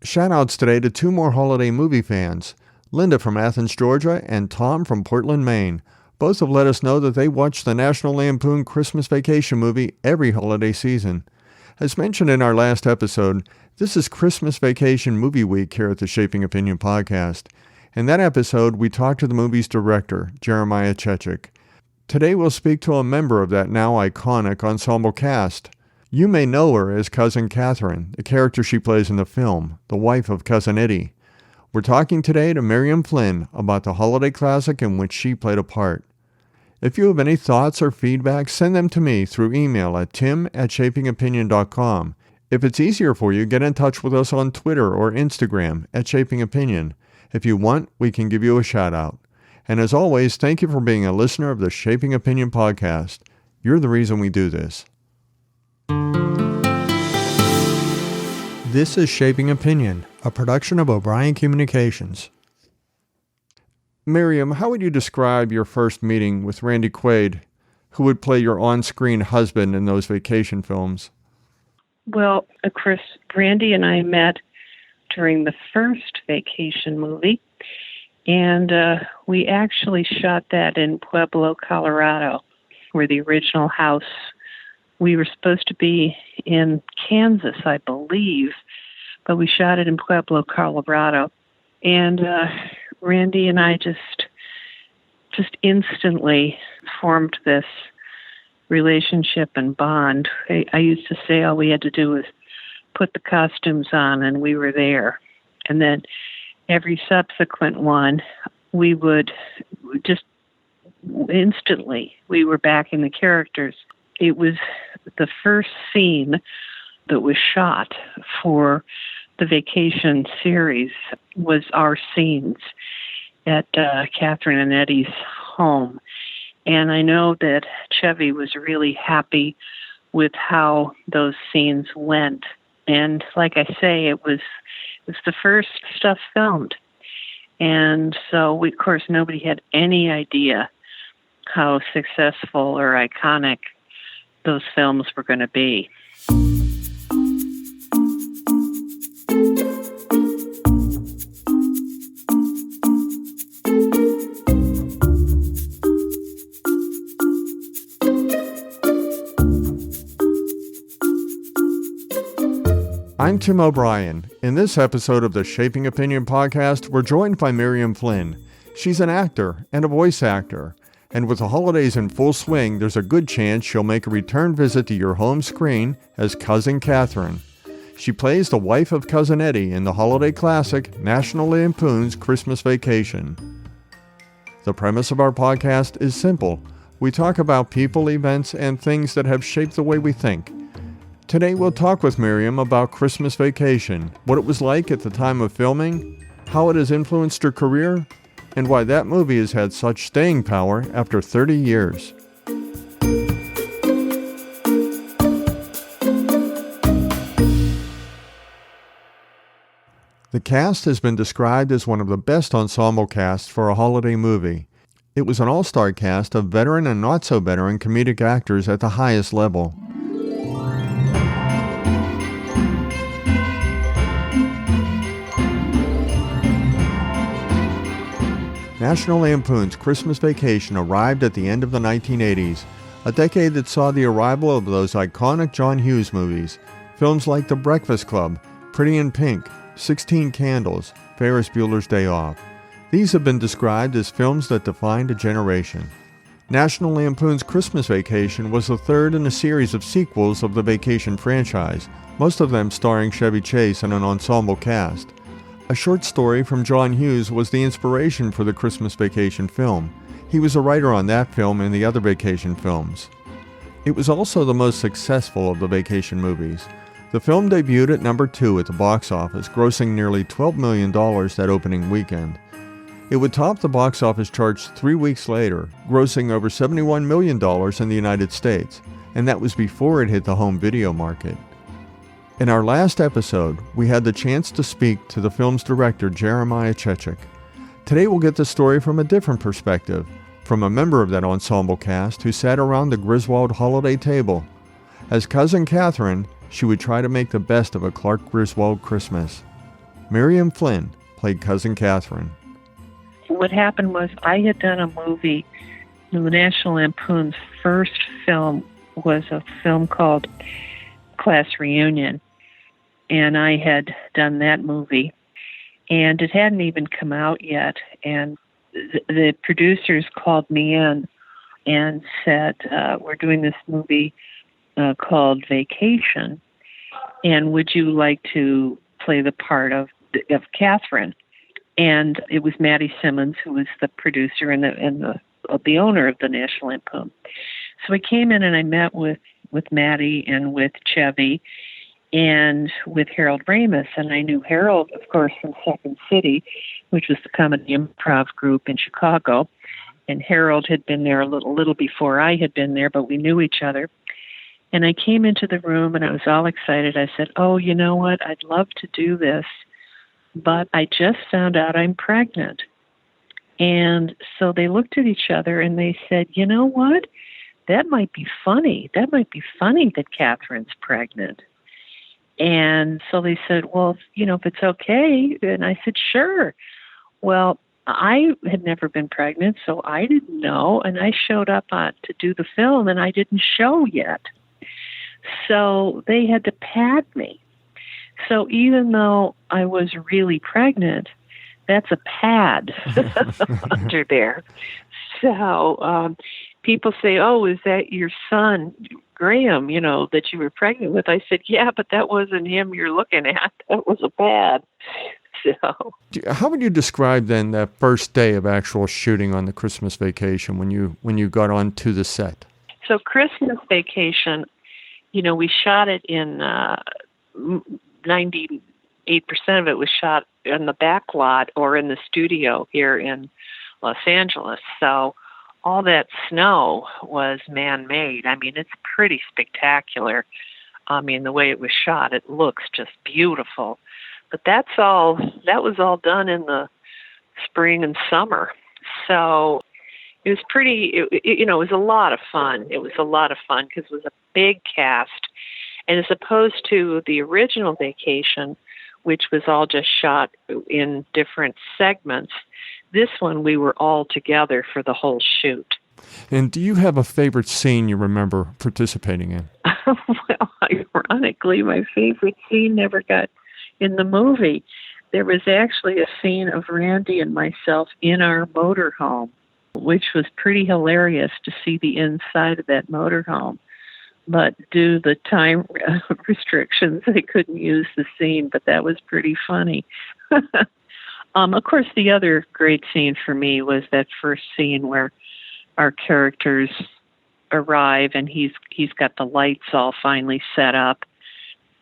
Shoutouts today to two more holiday movie fans, Linda from Athens, Georgia, and Tom from Portland, Maine. Both have let us know that they watch the National Lampoon Christmas Vacation movie every holiday season. As mentioned in our last episode, this is Christmas Vacation Movie Week here at the Shaping Opinion podcast. In that episode, we talked to the movie's director, Jeremiah Chechik. Today we'll speak to a member of that now iconic ensemble cast. You may know her as Cousin Catherine, the character she plays in the film, the wife of Cousin Eddie. We're talking today to Miriam Flynn about the holiday classic in which she played a part. If you have any thoughts or feedback, send them to me through email at tim@shapingopinion.com. If it's easier for you, get in touch with us on Twitter or Instagram @shapingopinion. If you want, we can give you a shout out. And as always, thank you for being a listener of the Shaping Opinion podcast. You're the reason we do this. This is Shaping Opinion, a production of O'Brien Communications. Miriam, how would you describe your first meeting with Randy Quaid, who would play your on-screen husband in those vacation films? Well, of course, Randy and I met during the first vacation movie, and we actually shot that in Pueblo, Colorado, where the original house. We were supposed to be in Kansas, I believe, but we shot it in Pueblo, Colorado. And Randy and I just instantly formed this relationship and bond. I used to say all we had to do was put the costumes on and we were there. And then every subsequent one, we would just instantly, we were back in the characters. It was the first scene that was shot for the vacation series was our scenes at Catherine and Eddie's home. And I know that Chevy was really happy with how those scenes went. And like I say, it was the first stuff filmed. And so, of course, nobody had any idea how successful or iconic those films were going to be. I'm Tim O'Brien. In this episode of the Shaping Opinion podcast, we're joined by Miriam Flynn. She's an actor and a voice actor. And with the holidays in full swing, there's a good chance she'll make a return visit to your home screen as Cousin Catherine. She plays the wife of Cousin Eddie in the holiday classic National Lampoon's Christmas Vacation. The premise of our podcast is simple. We talk about people, events, and things that have shaped the way we think. Today we'll talk with Miriam about Christmas Vacation, what it was like at the time of filming, how it has influenced her career, and why that movie has had such staying power after 30 years. The cast has been described as one of the best ensemble casts for a holiday movie. It was an all-star cast of veteran and not-so-veteran comedic actors at the highest level. National Lampoon's Christmas Vacation arrived at the end of the 1980s, a decade that saw the arrival of those iconic John Hughes movies, films like The Breakfast Club, Pretty in Pink, 16 Candles, Ferris Bueller's Day Off. These have been described as films that defined a generation. National Lampoon's Christmas Vacation was the third in a series of sequels of the Vacation franchise, most of them starring Chevy Chase and an ensemble cast. A short story from John Hughes was the inspiration for the Christmas Vacation film. He was a writer on that film and the other vacation films. It was also the most successful of the vacation movies. The film debuted at number 2 at the box office, grossing nearly $12 million that opening weekend. It would top the box office charts 3 weeks later, grossing over $71 million in the United States, and that was before it hit the home video market. In our last episode, we had the chance to speak to the film's director, Jeremiah Chechik. Today we'll get the story from a different perspective, from a member of that ensemble cast who sat around the Griswold holiday table. As Cousin Catherine, she would try to make the best of a Clark Griswold Christmas. Miriam Flynn played Cousin Catherine. What happened was I had done a movie. The National Lampoon's first film was a film called Class Reunion, and I had done that movie, and it hadn't even come out yet, and the producers called me in and said, we're doing this movie called Vacation, and would you like to play the part of Catherine? And it was Maddie Simmons, who was the producer and the owner of the National Lampoon. So I came in and I met with Maddie and with Chevy and with Harold Ramis. And I knew Harold, of course, from Second City, which was the comedy improv group in Chicago. And Harold had been there a little before I had been there, but we knew each other. And I came into the room and I was all excited. I said, oh, you know what? I'd love to do this, but I just found out I'm pregnant. And so they looked at each other and they said, you know what? That might be funny. That might be funny that Catherine's pregnant. And so they said, well, if it's okay. And I said, sure. Well, I had never been pregnant, so I didn't know. And I showed up to do the film and I didn't show yet. So they had to pad me. So even though I was really pregnant, that's a pad under there. So people say, oh, is that your son, Graham, that you were pregnant with? I said, yeah, but that wasn't him you're looking at. That was a pad. So, how would you describe then that first day of actual shooting on the Christmas Vacation when you got onto the set? So Christmas Vacation, we shot it in 98% of it was shot in the back lot or in the studio here in Los Angeles. So all that snow was man-made. I mean, it's pretty spectacular. I mean, the way it was shot, it looks just beautiful. But that was all done in the spring and summer. So it was it was a lot of fun. It was a lot of fun because it was a big cast. And as opposed to the original Vacation, which was all just shot in different segments, this one we were all together for the whole shoot. And do you have a favorite scene you remember participating in? Well, ironically, my favorite scene never got in the movie. There was actually a scene of Randy and myself in our motorhome, which was pretty hilarious to see the inside of that motorhome. But due to the time restrictions, they couldn't use the scene, but that was pretty funny. Of course, the other great scene for me was that first scene where our characters arrive and he's got the lights all finally set up,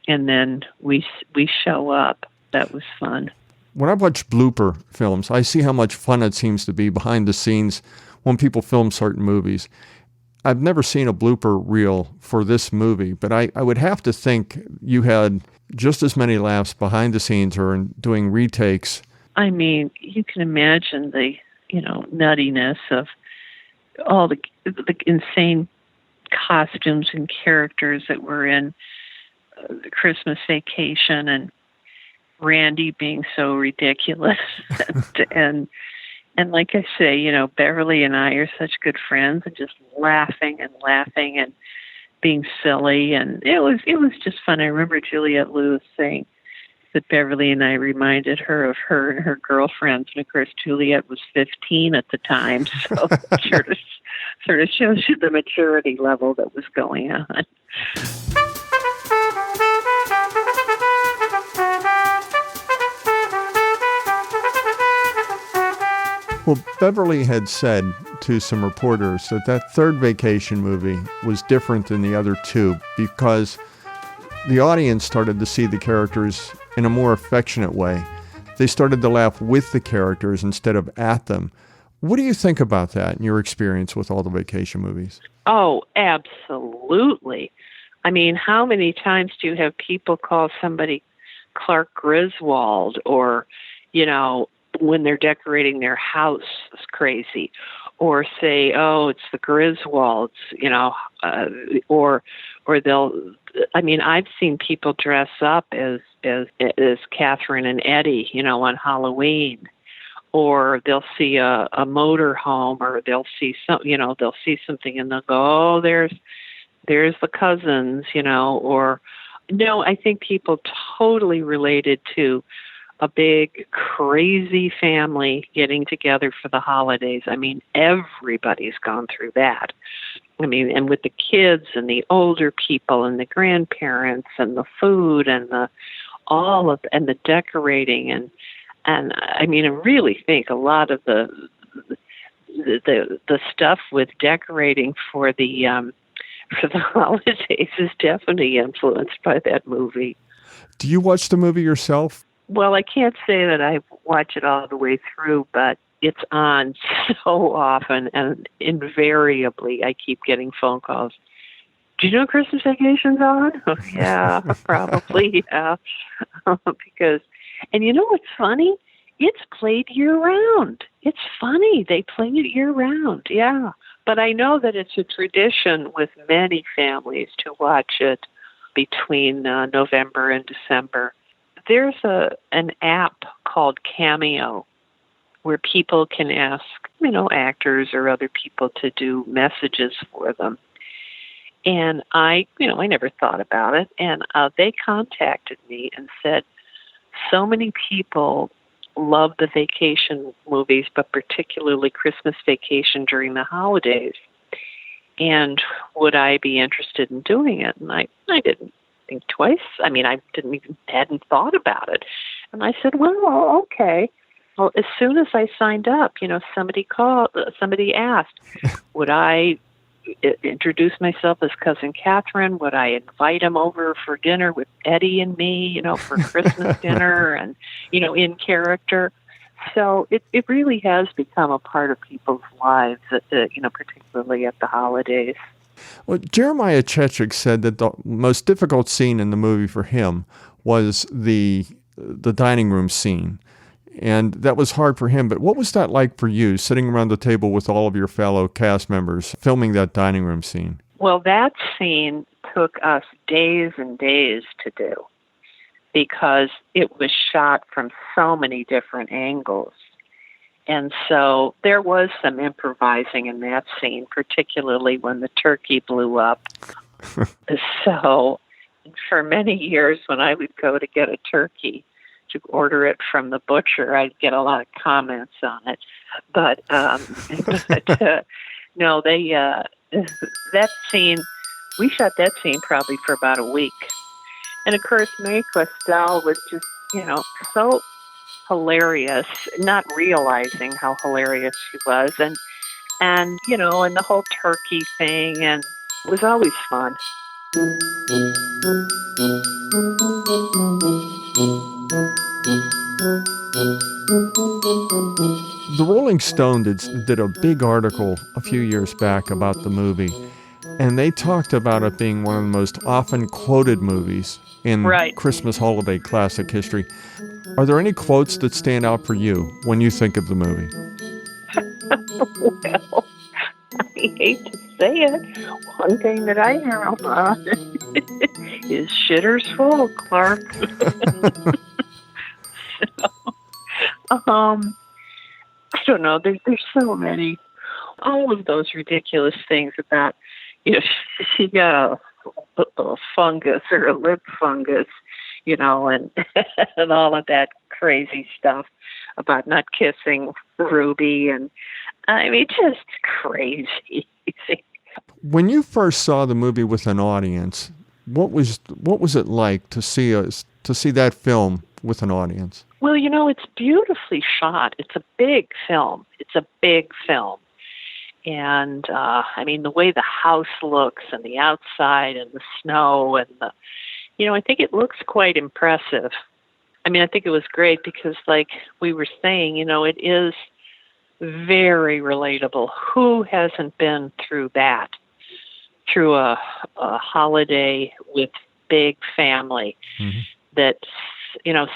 and then we show up. That was fun. When I watch blooper films, I see how much fun it seems to be behind the scenes when people film certain movies. I've never seen a blooper reel for this movie, but I would have to think you had just as many laughs behind the scenes or in doing retakes. I mean, you can imagine the, nuttiness of all the insane costumes and characters that were in the Christmas Vacation, and Randy being so ridiculous. and like I say, Beverly and I are such good friends, and just laughing and being silly, and it was just fun. I remember Juliette Lewis saying that Beverly and I reminded her of her and her girlfriends, and of course Juliette was 15 at the time, so it sort of shows you the maturity level that was going on. Well, Beverly had said to some reporters that third Vacation movie was different than the other two because the audience started to see the characters in a more affectionate way. They started to laugh with the characters instead of at them. What do you think about that in your experience with all the Vacation movies? Oh, absolutely. I mean, how many times do you have people call somebody Clark Griswold, or, when they're decorating their house is crazy, or say, oh, it's the Griswolds, or they'll, I've seen people dress up as as Catherine and Eddie, on Halloween. Or they'll see a motor home, or they'll see something and they'll go, oh, there's the cousins, or no, I think people totally related to a big, crazy family getting together for the holidays. I mean, everybody's gone through that. I mean, and with the kids and the older people and the grandparents and the food and the decorating and I mean, I really think a lot of the stuff with decorating for the holidays is definitely influenced by that movie. Do you watch the movie yourself? Well, I can't say that I watch it all the way through, but it's on so often, and invariably I keep getting phone calls. Do you know Christmas Vacation's on? Oh, yeah, probably, yeah. Because, and you know what's funny? It's played year-round. It's funny. They play it year-round, yeah. But I know that it's a tradition with many families to watch it between November and December. There's an app called Cameo where people can ask, actors or other people to do messages for them. And I never thought about it. And they contacted me and said, so many people love the vacation movies, but particularly Christmas Vacation during the holidays. And would I be interested in doing it? And I didn't think twice. I mean, I hadn't thought about it. And I said, well, okay. Well, as soon as I signed up, somebody asked, would I introduce myself as Cousin Catherine? Would I invite him over for dinner with Eddie and me, for Christmas dinner and, in character? So it really has become a part of people's lives, particularly at the holidays. Well, Jeremiah Chechik said that the most difficult scene in the movie for him was the dining room scene. And that was hard for him. But what was that like for you, sitting around the table with all of your fellow cast members, filming that dining room scene? Well, that scene took us days and days to do because it was shot from so many different angles. And so there was some improvising in that scene, particularly when the turkey blew up. So for many years when I would go to get a turkey, to order it from the butcher, I'd get a lot of comments on it. But no, that scene, we shot that scene probably for about a week. And of course, Mae Questel was just, so hilarious, not realizing how hilarious she was. And the whole turkey thing, and it was always fun. The Rolling Stone did a big article a few years back about the movie, and they talked about it being one of the most often quoted movies in Christmas holiday classic history. Are there any quotes that stand out for you when you think of the movie? Well, I hate to say it. One thing that I have is shitter's full, Clark. I don't know. There's so many. All of those ridiculous things about, she got a fungus or a lip fungus, and and all of that crazy stuff about not kissing Ruby, and I mean, just crazy. When you first saw the movie with an audience, what was it like to see that film with an audience? Well, it's beautifully shot. It's a big film. And, I mean, the way the house looks and the outside and the snow and I think it looks quite impressive. I mean, I think it was great because, like we were saying, it is very relatable. Who hasn't been through that? Through a holiday with big family that,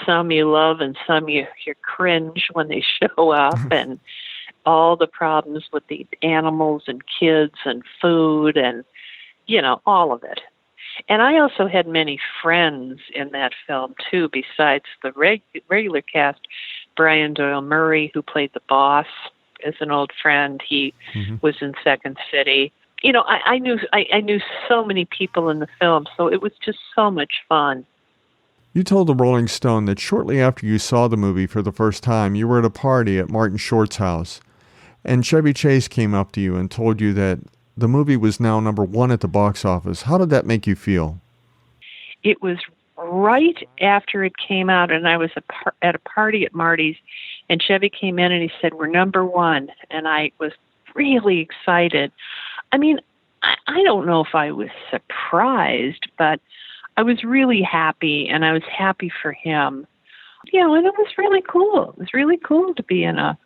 some you love and some you cringe when they show up and all the problems with the animals and kids and food and, all of it. And I also had many friends in that film, too, besides the regular cast. Brian Doyle Murray, who played the boss, is an old friend. He was in Second City. You know, I knew so many people in the film, so it was just so much fun. You told the Rolling Stone that shortly after you saw the movie for the first time, you were at a party at Martin Short's house, and Chevy Chase came up to you and told you that the movie was now #1 at the box office. How did that make you feel? It was right after it came out, and I was at a party at Marty's, and Chevy came in and he said, "We're #1," and I was really excited. I mean, I don't know if I was surprised, but I was really happy, and I was happy for him. You know, and it was really cool. It was really cool to be in a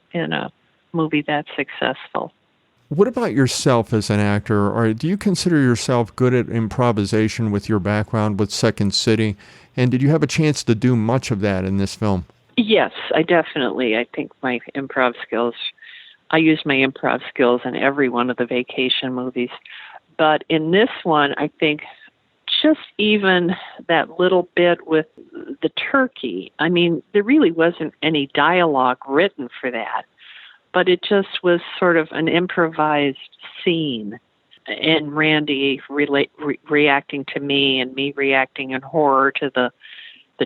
movie that successful. What about yourself as an actor? Or do you consider yourself good at improvisation with your background with Second City? And did you have a chance to do much of that in this film? Yes, I think I use my improv skills in every one of the vacation movies. But in this one, I think just even that little bit with the turkey, I mean, there really wasn't any dialogue written for that, but it just was sort of an improvised scene. And Randy reacting to me and me reacting in horror to the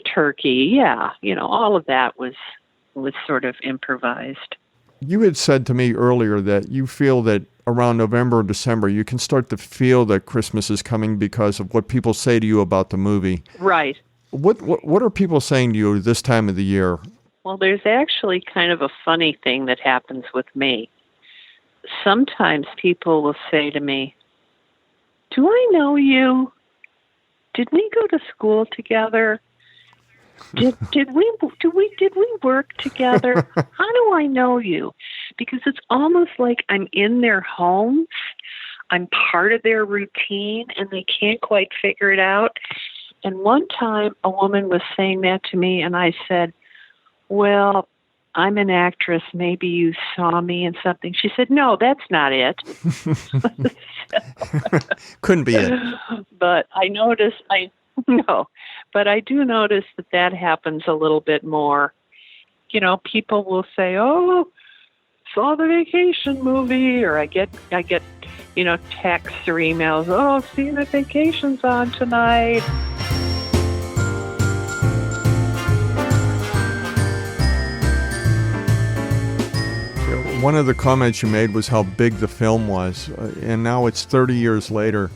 turkey. Yeah, you know, all of that was sort of improvised. You had said to me earlier that you feel that around November or December, you can start to feel that Christmas is coming because of what people say to you about the movie. Right. What are people saying to you this time of the year? Well, there's actually kind of a funny thing that happens with me. Sometimes people will say to me, "Do I know you? Did we go to school together? Did we work together? How do I know you?" Because it's almost like I'm in their homes. I'm part of their routine, and they can't quite figure it out. And one time, a woman was saying that to me, and I said, "Well, I'm an actress. Maybe you saw me in something." She said, "No, that's not it." Couldn't be it. But I do notice that happens a little bit more. You know, people will say, "Oh, saw the Vacation movie," or I get, you know, texts or emails, "Oh, see the Vacation's on tonight." One of the comments you made was how big the film was, and now it's 30 years later.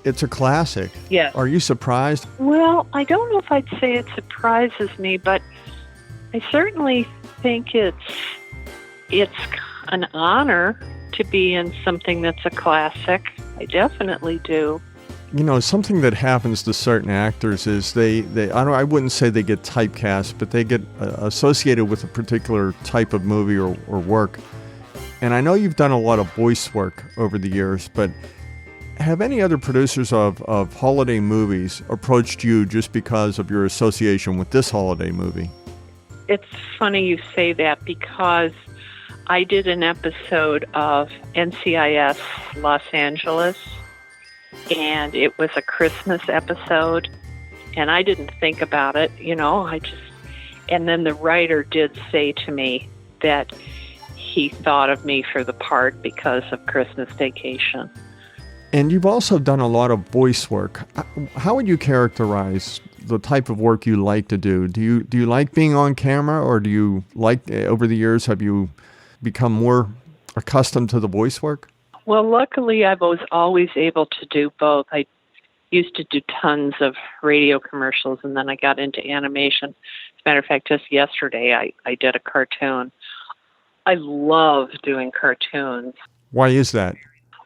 It's a classic. Yeah. Are you surprised? Well, I don't know if I'd say it surprises me, but I certainly think it's an honor to be in something that's a classic. I definitely do. You know, something that happens to certain actors is I wouldn't say they get typecast, but they get associated with a particular type of movie or work. And I know you've done a lot of voice work over the years, but have any other producers of holiday movies approached you just because of your association with this holiday movie? It's funny you say that because I did an episode of NCIS Los Angeles, and it was a Christmas episode, and I didn't think about it, you know, and then the writer did say to me that he thought of me for the part because of Christmas Vacation. And you've also done a lot of voice work. How would you characterize the type of work you like to do? Do you like being on camera, or do you like, over the years, have you become more accustomed to the voice work? Well, luckily, I was always able to do both. I used to do tons of radio commercials, and then I got into animation. As a matter of fact, just yesterday, I did a cartoon. I love doing cartoons. Why is that?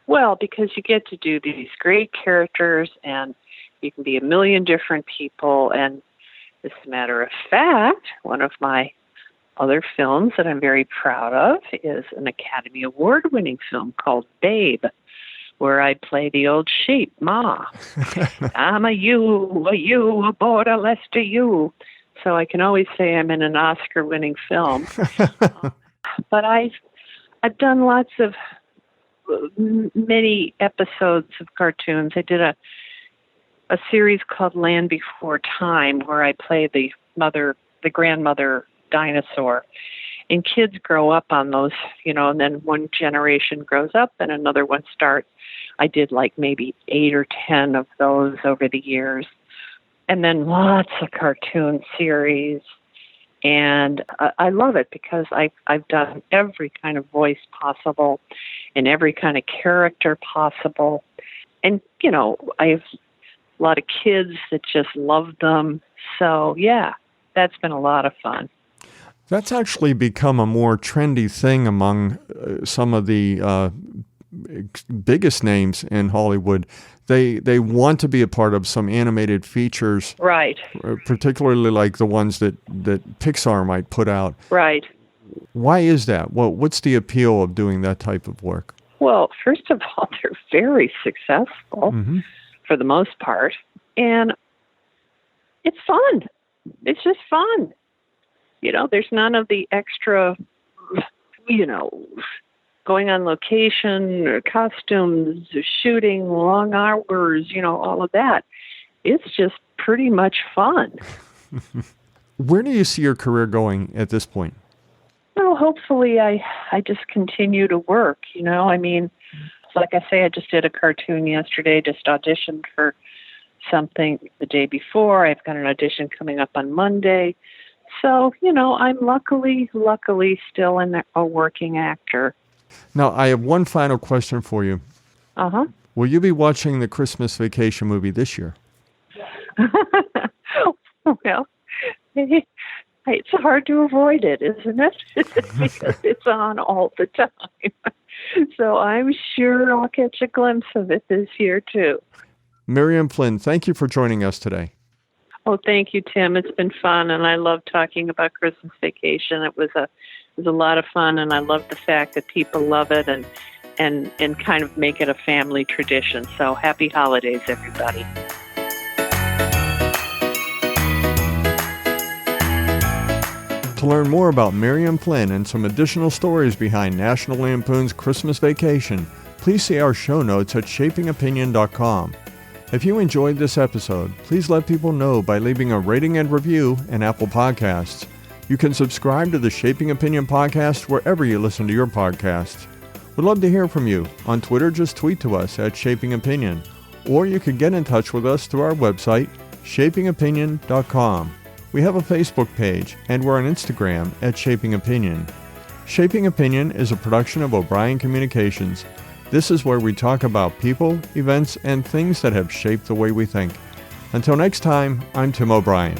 Well, because you get to do these great characters, and you can be a million different people. And as a matter of fact, one of my other films that I'm very proud of is an Academy Award-winning film called Babe, where I play the old sheep, Ma. I'm a you, a border Lester you. So I can always say I'm in an Oscar-winning film. But I've done lots of many episodes of cartoons. I did a series called Land Before Time, where I play the grandmother dinosaur. And kids grow up on those, and then one generation grows up and another one starts. I did like maybe 8 or 10 of those over the years. And then lots of cartoon series. And I love it because I've done every kind of voice possible and every kind of character possible. And, I have a lot of kids that just love them. So, yeah, that's been a lot of fun. That's actually become a more trendy thing among some of the biggest names in Hollywood. They want to be a part of some animated features, right? Particularly like the ones that Pixar might put out. Right. Why is that? Well, what's the appeal of doing that type of work? Well, first of all, they're very successful for the most part, and it's fun. It's just fun. There's none of the extra, going on location, or costumes, shooting, long hours, all of that. It's just pretty much fun. Where do you see your career going at this point? Well, hopefully I just continue to work, like I say, I just did a cartoon yesterday, just auditioned for something the day before. I've got an audition coming up on Monday. So, I'm luckily still a working actor. Now, I have one final question for you. Uh-huh. Will you be watching the Christmas Vacation movie this year? Well, it's hard to avoid it, isn't it? Because it's on all the time. So I'm sure I'll catch a glimpse of it this year, too. Miriam Flynn, thank you for joining us today. Oh, thank you, Tim. It's been fun, and I love talking about Christmas Vacation. It was a lot of fun, and I love the fact that people love it and kind of make it a family tradition. So happy holidays, everybody. To learn more about Miriam Flynn and some additional stories behind National Lampoon's Christmas Vacation, please see our show notes at shapingopinion.com. If you enjoyed this episode, please let people know by leaving a rating and review in Apple Podcasts. You can subscribe to the Shaping Opinion podcast wherever you listen to your podcasts. We'd love to hear from you. On Twitter, just tweet to us at Shaping Opinion, or you can get in touch with us through our website, shapingopinion.com. We have a Facebook page, and we're on Instagram at Shaping Opinion. Shaping Opinion is a production of O'Brien Communications. This is where we talk about people, events, and things that have shaped the way we think. Until next time, I'm Tim O'Brien.